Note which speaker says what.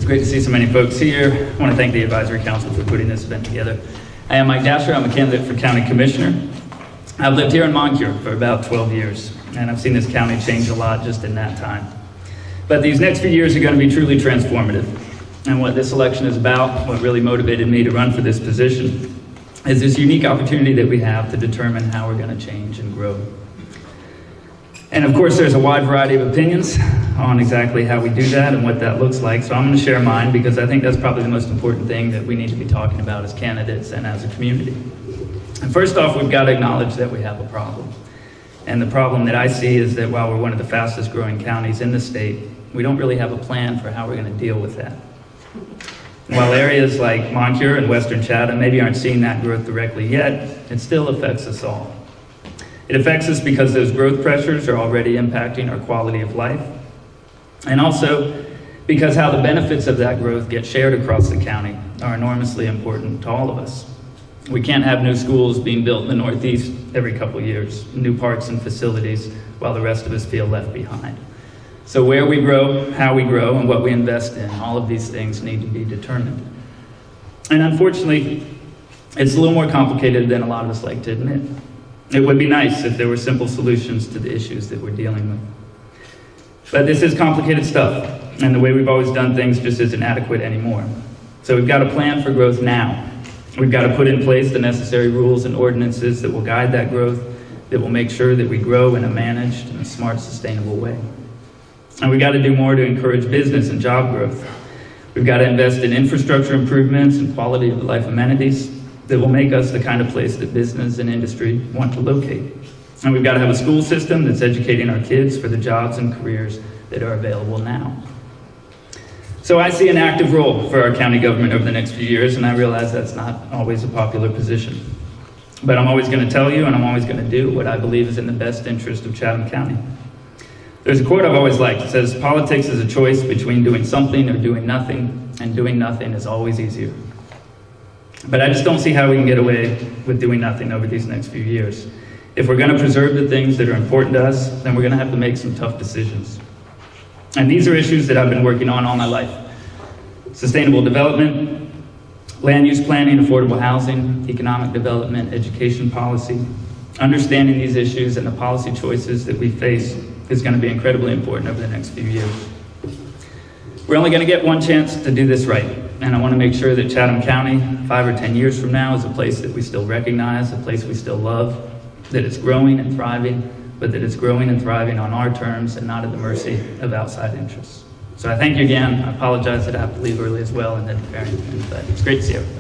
Speaker 1: great to see so many folks here. I want to thank the Advisory Council for putting this event together. I am Mike Dasher. I'm a candidate for County Commissioner. I've lived here in Moncure for about 12 years, and I've seen this county change a lot just in that time. But these next few years are going to be truly transformative. And what this election is about, what really motivated me to run for this position, is this unique opportunity that we have to determine how we're going to change and grow. And of course, there's a wide variety of opinions on exactly how we do that and what that looks like. So I'm going to share mine because I think that's probably the most important thing that we need to be talking about as candidates and as a community. And first off, we've got to acknowledge that we have a problem. And the problem that I see is that while we're one of the fastest growing counties in the state, we don't really have a plan for how we're going to deal with that. While areas like Moncure and Western Chatham maybe aren't seeing that growth directly yet, it still affects us all. It affects us because those growth pressures are already impacting our quality of life, and also because how the benefits of that growth get shared across the county are enormously important to all of us. We can't have new schools being built in the Northeast every couple years, new parks and facilities, while the rest of us feel left behind. So where we grow, how we grow, and what we invest in, all of these things need to be determined. And unfortunately, it's a little more complicated than a lot of us like to admit. It would be nice if there were simple solutions to the issues that we're dealing with. But this is complicated stuff, and the way we've always done things just isn't adequate anymore. So we've got to plan for growth now. We've got to put in place the necessary rules and ordinances that will guide that growth, that will make sure that we grow in a managed and smart, sustainable way. And we've got to do more to encourage business and job growth. We've got to invest in infrastructure improvements and quality of life amenities that will make us the kind of place that business and industry want to locate. And we've got to have a school system that's educating our kids for the jobs and careers that are available now. So I see an active role for our county government over the next few years, and I realize that's not always a popular position. But I'm always going to tell you, and I'm always going to do what I believe is in the best interest of Chatham County. There's a quote I've always liked. It says, "Politics is a choice between doing something or doing nothing, and doing nothing is always easier." But I just don't see how we can get away with doing nothing over these next few years. If we're going to preserve the things that are important to us, then we're going to have to make some tough decisions. And these are issues that I've been working on all my life. Sustainable development, land use planning, affordable housing, economic development, education policy. Understanding these issues and the policy choices that we face is going to be incredibly important over the next few years. We're only going to get one chance to do this right, and I want to make sure that Chatham County, 5 or 10 years from now, is a place that we still recognize, a place we still love, that it's growing and thriving, but that it's growing and thriving on our terms and not at the mercy of outside interests. So I thank you again. I apologize that I have to leave early as well and then preparing, but it's great to see everybody.